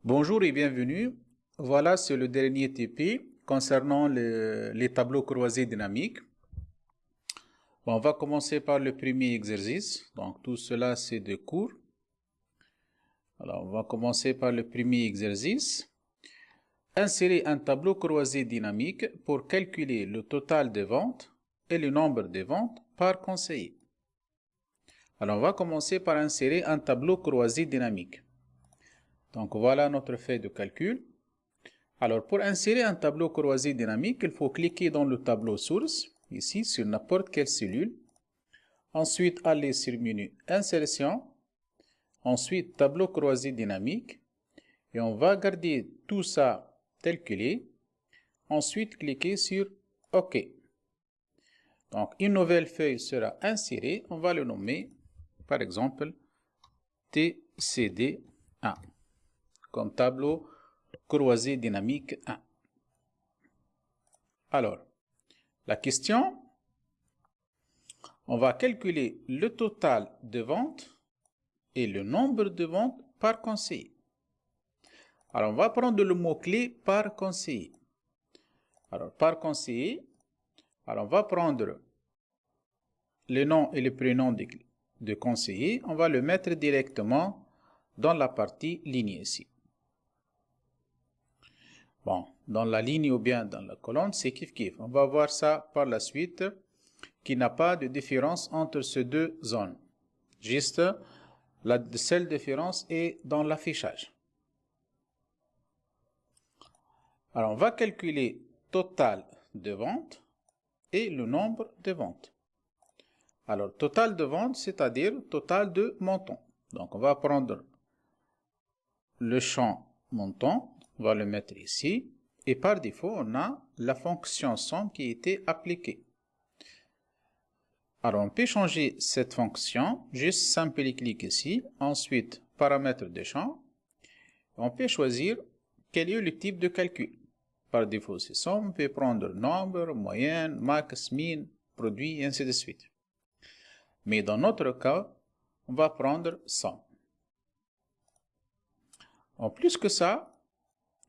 Bonjour et bienvenue. Voilà, c'est le dernier TP concernant les tableaux croisés dynamiques. Bon, on va commencer par le premier exercice. Donc, tout cela, c'est de cours. Alors, on va commencer par le premier exercice. Insérer un tableau croisé dynamique pour calculer le total des ventes et le nombre de ventes par conseiller. Alors, on va commencer par insérer un tableau croisé dynamique. Donc, voilà notre feuille de calcul. Alors, pour insérer un tableau croisé dynamique, il faut cliquer dans le tableau source, ici, sur n'importe quelle cellule. Ensuite, aller sur menu Insertion. Ensuite, tableau croisé dynamique. Et on va garder tout ça tel qu'il est. Ensuite, cliquer sur OK. Donc, une nouvelle feuille sera insérée. On va le nommer, par exemple, TCD1, comme tableau croisé dynamique 1. Alors, la question, on va calculer le total de ventes et le nombre de ventes par conseiller. Alors, on va prendre le mot-clé par conseiller. Alors, par conseiller, alors on va prendre le nom et le prénom de conseiller. On va le mettre directement dans la partie ligne ici. Bon, dans la ligne ou bien dans la colonne, c'est kiff-kiff. On va voir ça par la suite, qu'il n'y a pas de différence entre ces deux zones. Juste, la seule différence est dans l'affichage. Alors, on va calculer total de ventes et le nombre de ventes. Alors, total de ventes, c'est-à-dire total de montants. Donc, on va prendre le champ montant, on va le mettre ici. Et par défaut, on a la fonction somme qui a été appliquée. Alors, on peut changer cette fonction, juste simple clic ici. Ensuite, paramètres de champ. On peut choisir quel est le type de calcul. Par défaut, c'est somme. On peut prendre nombre, moyenne, max, min, produit, et ainsi de suite. Mais dans notre cas, on va prendre somme. En plus que ça,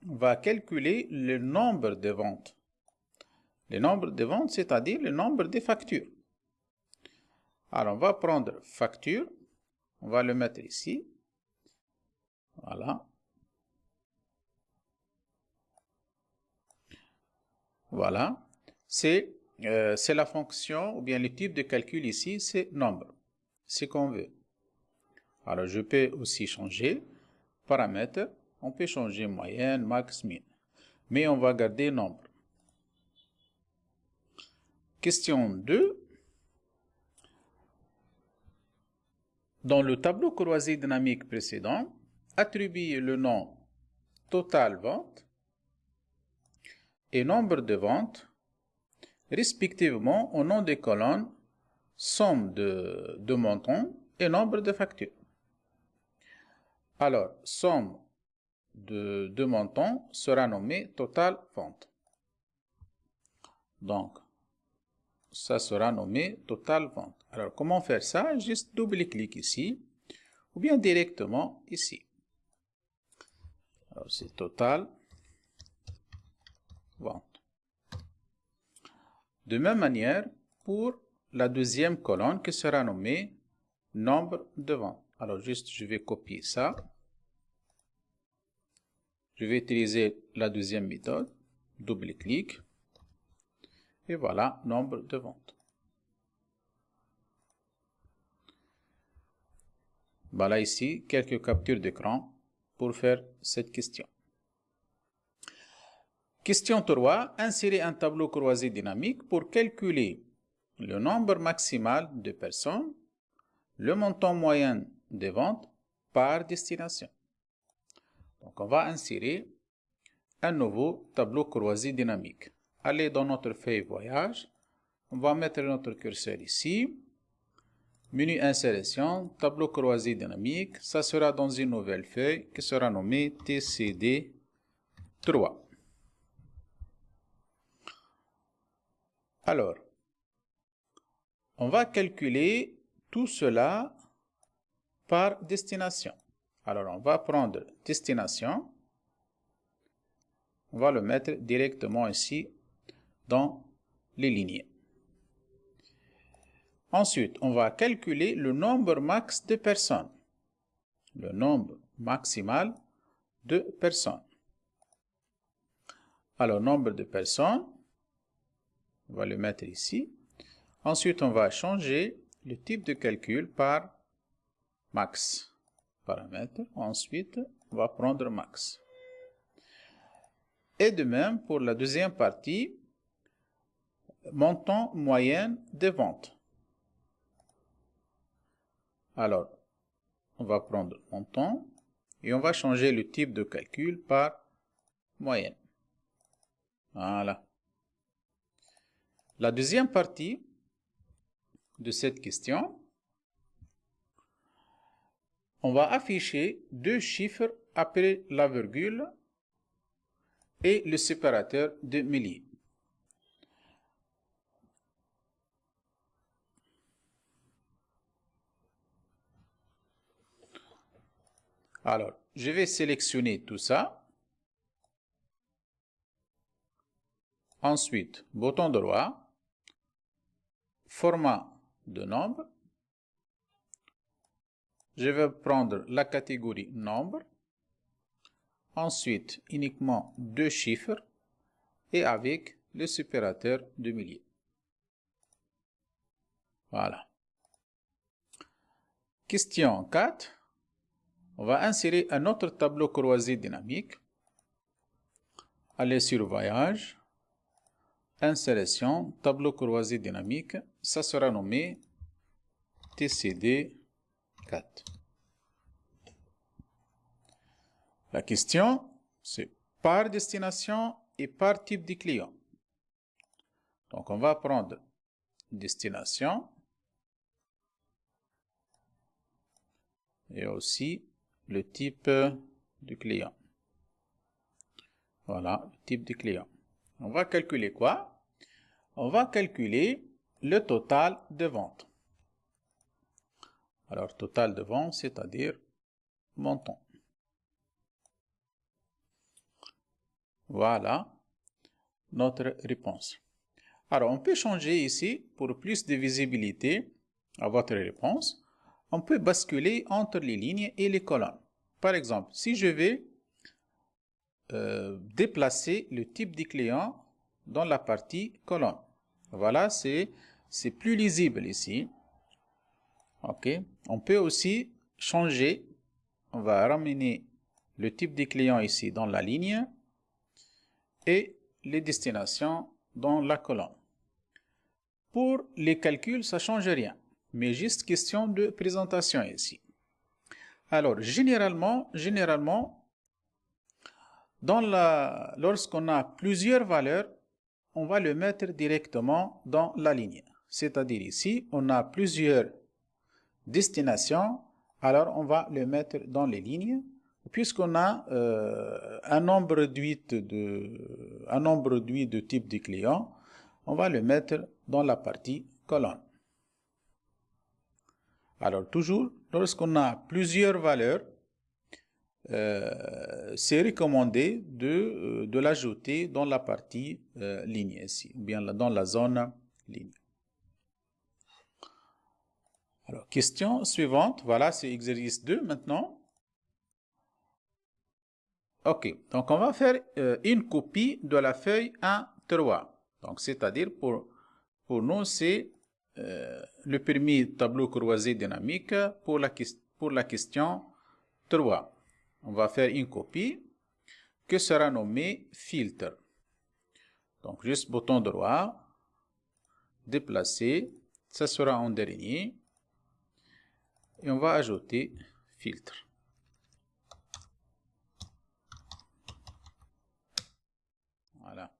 on va calculer le nombre de ventes. Le nombre de ventes, c'est-à-dire le nombre de factures. Alors, on va prendre facture. On va le mettre ici. Voilà. Voilà. C'est la fonction ou bien le type de calcul ici, c'est nombre. C'est qu'on veut. Alors, je peux aussi changer paramètres. On peut changer moyenne, max, min. Mais on va garder nombre. Question 2. Dans le tableau croisé dynamique précédent, attribuez le nom total vente et nombre de ventes, respectivement au nom des colonnes somme de montants et nombre de factures. Alors, somme de montants sera nommée total vente. Donc, ça sera nommé total vente. Alors, comment faire ça? Juste double-clic ici, ou bien directement ici. Alors, c'est total vente. De même manière, pour la deuxième colonne qui sera nommée nombre de ventes. Alors, juste, je vais copier ça. Je vais utiliser la deuxième méthode, double-clic. Et voilà, nombre de ventes. Voilà ici quelques captures d'écran pour faire cette question. Question 3. Insérer un tableau croisé dynamique pour calculer le nombre maximal de personnes, le montant moyen des ventes par destination. Donc, on va insérer un nouveau tableau croisé dynamique. Allez dans notre feuille voyage. On va mettre notre curseur ici. Menu insertion, tableau croisé dynamique. Ça sera dans une nouvelle feuille qui sera nommée TCD3. Alors, on va calculer tout cela par destination. Alors, on va prendre destination. on va le mettre directement ici dans les lignées. Ensuite, on va calculer le nombre max de personnes. Le nombre maximal de personnes. Alors, nombre de personnes, on va le mettre ici. Ensuite, on va changer le type de calcul par max. Paramètre. Ensuite, on va prendre max. Et de même, pour la deuxième partie, montant moyen des ventes. Alors, on va prendre montant et on va changer le type de calcul par moyenne. Voilà. La deuxième partie de cette question, on va afficher deux chiffres après la virgule et le séparateur de milliers. Alors, je vais sélectionner tout ça. Ensuite, bouton droit, format de nombre. Je vais prendre la catégorie nombre. Ensuite, uniquement deux chiffres et avec le séparateur de milliers. Voilà. Question 4. On va insérer un autre tableau croisé dynamique. Aller sur Voyage, Insération, tableau croisé dynamique. Ça sera nommé TCD 4. La question, c'est par destination et par type de client. Donc, on va prendre destination et aussi le type de client. Voilà, le type de client. On va calculer quoi? On va calculer le total de ventes. Alors, total de ventes, c'est-à-dire montant. Voilà notre réponse. Alors, on peut changer ici, pour plus de visibilité à votre réponse, on peut basculer entre les lignes et les colonnes. Par exemple, si je vais déplacer le type de client dans la partie colonne. Voilà, c'est plus lisible ici. OK. On peut aussi changer. On va ramener le type de client ici dans la ligne et les destinations dans la colonne. Pour les calculs, ça ne change rien, mais juste question de présentation ici. Alors, généralement, lorsqu'on a plusieurs valeurs, on va le mettre directement dans la ligne. C'est-à-dire ici, on a plusieurs destinations, alors on va le mettre dans les lignes. Puisqu'on a un nombre réduit de types de clients, on va le mettre dans la partie colonne. Alors toujours, lorsqu'on a plusieurs valeurs, c'est recommandé de l'ajouter dans la partie ligne ici, ou bien dans la zone ligne. Alors, question suivante, voilà, c'est exercice 2 maintenant. OK, donc on va faire une copie de la feuille 1.3. Donc, c'est-à-dire pour nous, c'est le premier tableau croisé dynamique pour la question 3. On va faire une copie que sera nommée filtre. Donc, juste bouton droit, déplacer, ça sera en dernier. Et on va ajouter filtre. Voilà.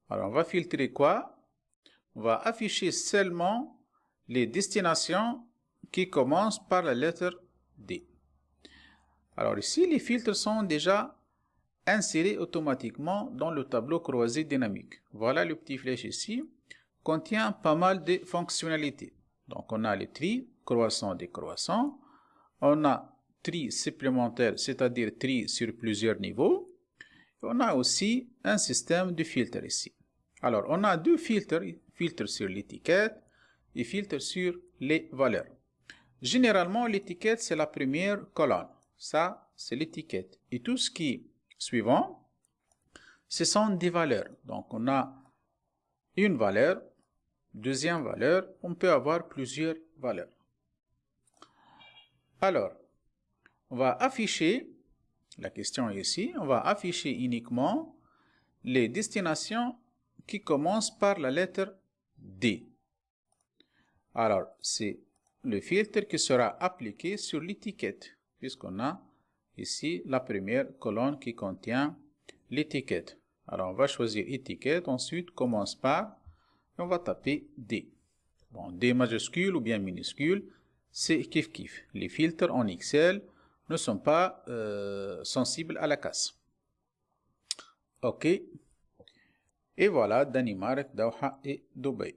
Alors, on va filtrer quoi? On va afficher seulement les destinations qui commencent par la lettre D. Alors ici, les filtres sont déjà insérés automatiquement dans le tableau croisé dynamique. Voilà le petit flèche ici, contient pas mal de fonctionnalités. Donc on a le tri, croissant, décroissant. On a tri supplémentaire, c'est-à-dire tri sur plusieurs niveaux. On a aussi un système de filtres ici. Alors, on a deux filtres, filtre sur l'étiquette et filtre sur les valeurs. Généralement, l'étiquette, c'est la première colonne. Ça, c'est l'étiquette. Et tout ce qui est suivant, ce sont des valeurs. Donc, on a une valeur, deuxième valeur, on peut avoir plusieurs valeurs. Alors, on va afficher, la question est ici, on va afficher uniquement les destinations qui commencent par la lettre D. Alors, c'est le filtre qui sera appliqué sur l'étiquette, puisqu'on a ici la première colonne qui contient l'étiquette. Alors, on va choisir étiquette, ensuite commence par, et on va taper D. Bon, D majuscule ou bien minuscule, c'est kiff kiff. Les filtres en Excel ne sont pas sensibles à la casse. OK. Et voilà, Danemark, Doha et Dubaï.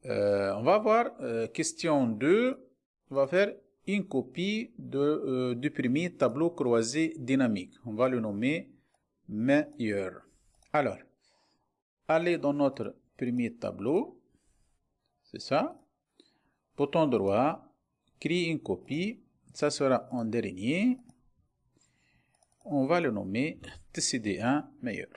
On va voir question 2. On va faire une copie du premier tableau croisé dynamique. On va le nommer meilleur. Alors, allez dans notre premier tableau. C'est ça. Bouton droit, créer une copie. Ça sera en dernier. On va le nommer TCD1 meilleur.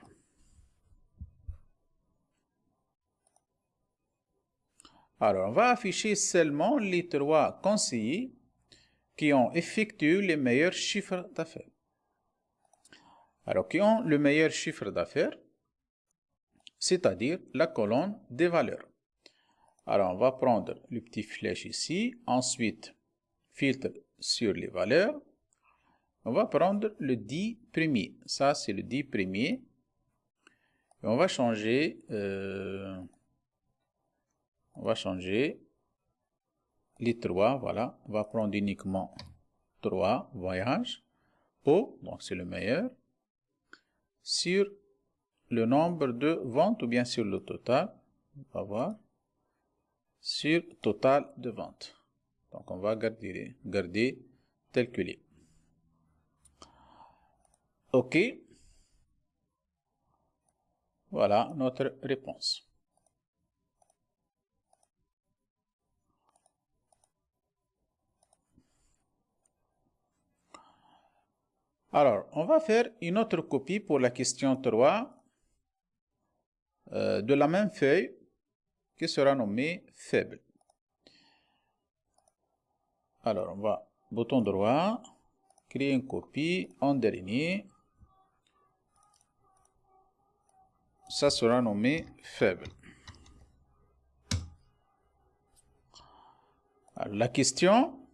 Alors, on va afficher seulement les 3 conseillers qui ont effectué les meilleurs chiffres d'affaires. Alors, qui ont le meilleur chiffre d'affaires, c'est-à-dire la colonne des valeurs. Alors, on va prendre le petit flèche ici, ensuite, filtre sur les valeurs. On va prendre le 10 premier. Ça, c'est le 10 premier. Et on va changer les 3, voilà. On va prendre uniquement 3 voyages. O, donc c'est le meilleur. Sur le nombre de ventes ou bien sur le total. On va voir. Sur total de ventes. Donc on va garder tel qu'il est. OK. Voilà notre réponse. Alors, on va faire une autre copie pour la question 3 de la même feuille qui sera nommée faible. Alors, on va bouton droit, créer une copie en dernier. Ça sera nommé faible. Alors, la question,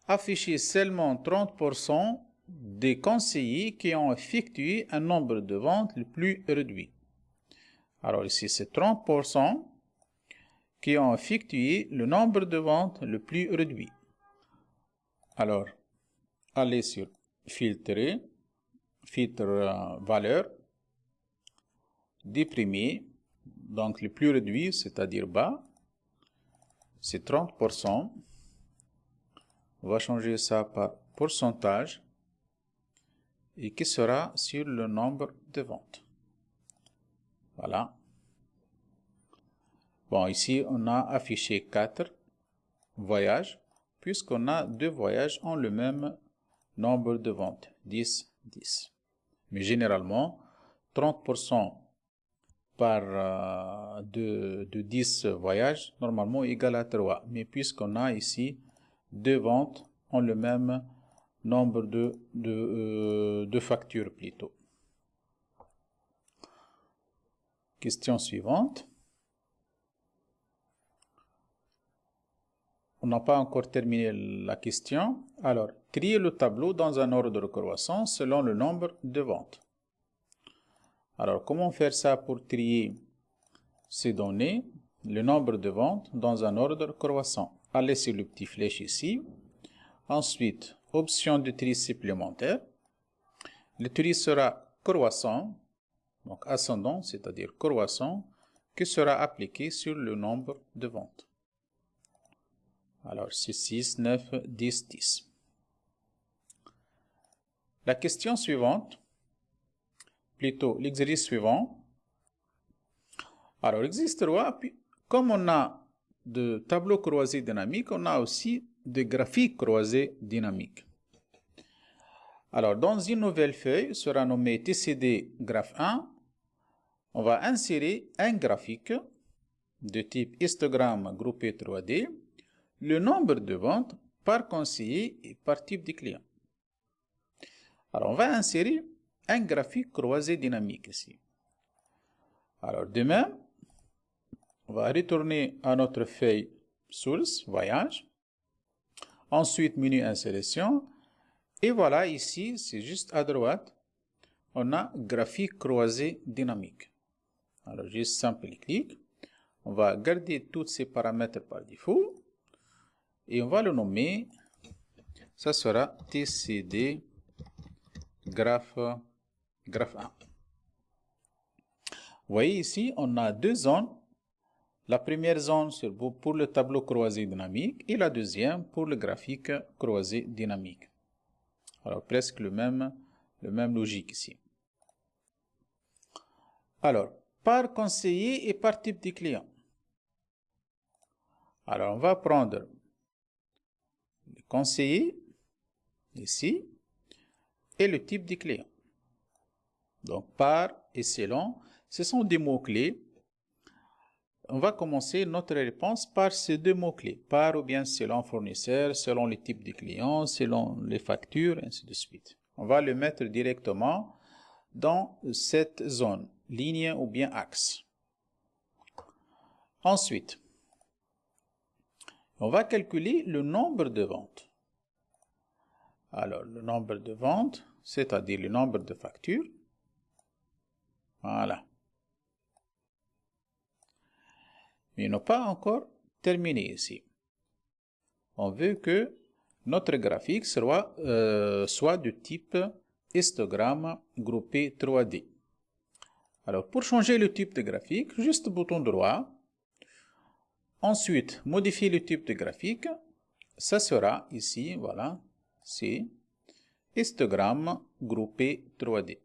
afficher seulement 30% des conseillers qui ont effectué un nombre de ventes le plus réduit. Alors ici, c'est 30% qui ont effectué le nombre de ventes le plus réduit. Alors, allez sur filtrer, filtre valeur, déprimé, donc le plus réduit, c'est-à-dire bas, c'est 30%. On va changer ça par pourcentage et qui sera sur le nombre de ventes. Voilà. Bon, ici, on a affiché 4 voyages, puisqu'on a 2 voyages en le même nombre de ventes, 10, 10. Mais généralement, 30% de 10 voyages, normalement égal à 3. Mais puisqu'on a ici 2 ventes en le même nombre de factures plutôt. Question suivante. On n'a pas encore terminé la question. Alors, trier le tableau dans un ordre croissant selon le nombre de ventes. Alors, comment faire ça pour trier ces données, le nombre de ventes, dans un ordre croissant? Allez sur le petit flèche ici. Ensuite, option de tri supplémentaire. Le tri sera croissant, donc ascendant, c'est-à-dire croissant, qui sera appliqué sur le nombre de ventes. Alors, c'est 6, 9, 10, 10. La question suivante, plutôt l'exercice suivant. Alors, l'exercice 3, puis, comme on a de tableaux croisés dynamiques, on a aussi de graphiques croisés dynamiques. Alors, dans une nouvelle feuille sera nommée TCD graphe 1, on va insérer un graphique de type histogramme groupé 3D, le nombre de ventes par conseiller et par type de client. Alors, on va insérer un graphique croisé dynamique ici. Alors, de même, on va retourner à notre feuille source, voyage. Ensuite, menu insération. Et voilà, ici, c'est juste à droite, on a graphique croisé dynamique. Alors, juste simple clic. On va garder tous ces paramètres par défaut. Et on va le nommer. Ça sera TCD graphe 1. Vous voyez ici, on a deux zones. La première zone, c'est pour le tableau croisé dynamique et la deuxième pour le graphique croisé dynamique. Alors, presque le même logique ici. Alors, par conseiller et par type de client. Alors, on va prendre le conseiller ici et le type de client. Donc, par et selon, ce sont des mots-clés. On va commencer notre réponse par ces deux mots-clés. Par ou bien selon fournisseur, selon le type de client, selon les factures, ainsi de suite. On va le mettre directement dans cette zone, ligne ou bien axe. Ensuite, on va calculer le nombre de ventes. Alors, le nombre de ventes, c'est-à-dire le nombre de factures. Voilà. Mais n'a pas encore terminé ici. On veut que notre graphique soit de type histogramme groupé 3D. Alors, pour changer le type de graphique, juste bouton droit. Ensuite, modifier le type de graphique. Ça sera ici, voilà, c'est histogramme groupé 3D.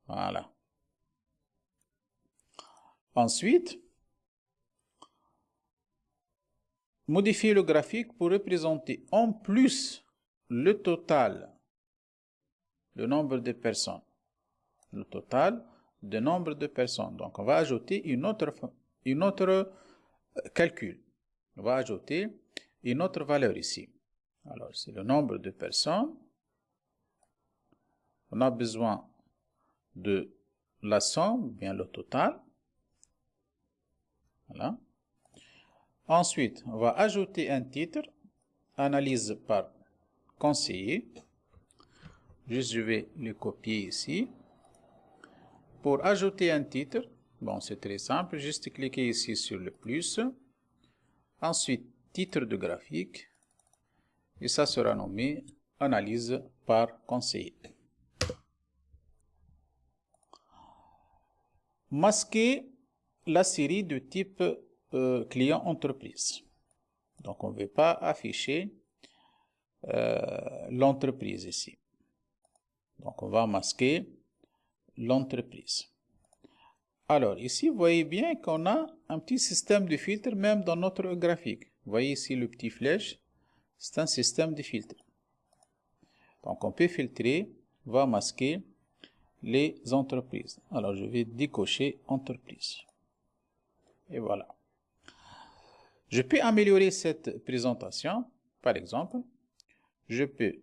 Voilà. Ensuite, modifier le graphique pour représenter en plus le total, le nombre de personnes. Le total de nombre de personnes. Donc, on va ajouter une autre calcul. On va ajouter une autre valeur ici. Alors, c'est le nombre de personnes. On a besoin de la somme, bien le total. Voilà. Ensuite, on va ajouter un titre, analyse par conseiller. Juste, je vais le copier ici. Pour ajouter un titre, bon, c'est très simple, juste cliquer ici sur le plus. Ensuite, titre de graphique. Et ça sera nommé analyse par conseiller. Masquer la série de type client entreprise. Donc, on ne veut pas afficher l'entreprise ici. Donc, on va masquer l'entreprise. Alors, ici, vous voyez bien qu'on a un petit système de filtre même dans notre graphique. Vous voyez ici le petit flèche, c'est un système de filtre. Donc, on peut filtrer, on va masquer les entreprises. Alors, je vais décocher entreprise. Et voilà. Je peux améliorer cette présentation. Par exemple, je peux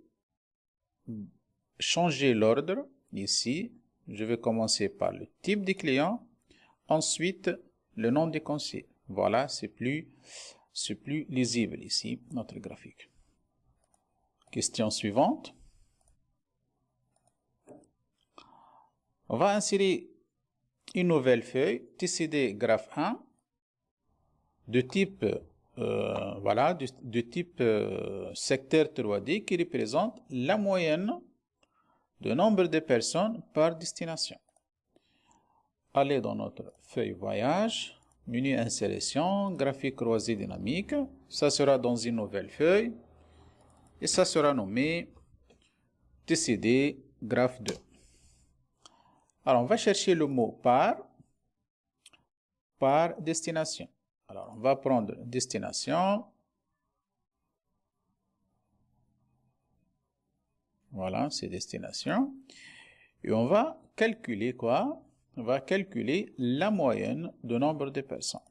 changer l'ordre. Ici, je vais commencer par le type de client. Ensuite, le nom des conseillers. Voilà, c'est plus lisible ici, notre graphique. Question suivante. On va insérer une nouvelle feuille, TCD graphe 1, de type, voilà, de type secteur 3D qui représente la moyenne de nombre de personnes par destination. Allez dans notre feuille voyage, menu insération, graphique croisé dynamique. Ça sera dans une nouvelle feuille. Et ça sera nommé TCD graph 2. Alors, on va chercher le mot par destination. Alors, on va prendre destination. Voilà, c'est destination. Et on va calculer quoi? On va calculer la moyenne du nombre de personnes.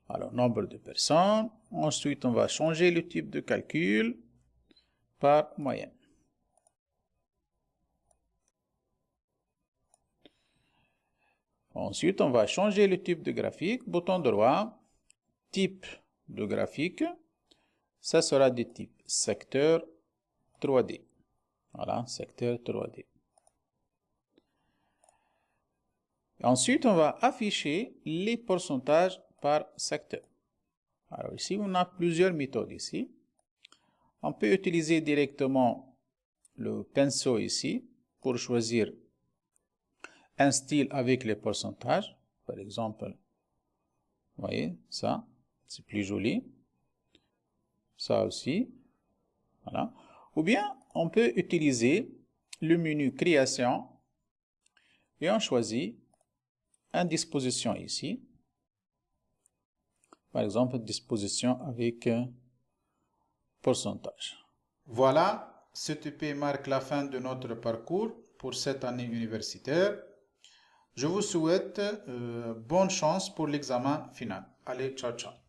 Alors, nombre de personnes. Ensuite, on va changer le type de calcul par moyenne. Ensuite, on va changer le type de graphique. Bouton droit, type de graphique. Ça sera de type secteur 3D. Voilà, secteur 3D. Ensuite, on va afficher les pourcentages par secteur. Alors ici, on a plusieurs méthodes ici. On peut utiliser directement le pinceau ici pour choisir un style avec les pourcentages. Par exemple, vous voyez, ça, c'est plus joli. Ça aussi, voilà. Ou bien, on peut utiliser le menu création et on choisit une disposition ici. Par exemple, disposition avec pourcentage. Voilà, ce TP marque la fin de notre parcours pour cette année universitaire. Je vous souhaite bonne chance pour l'examen final. Allez, ciao, ciao.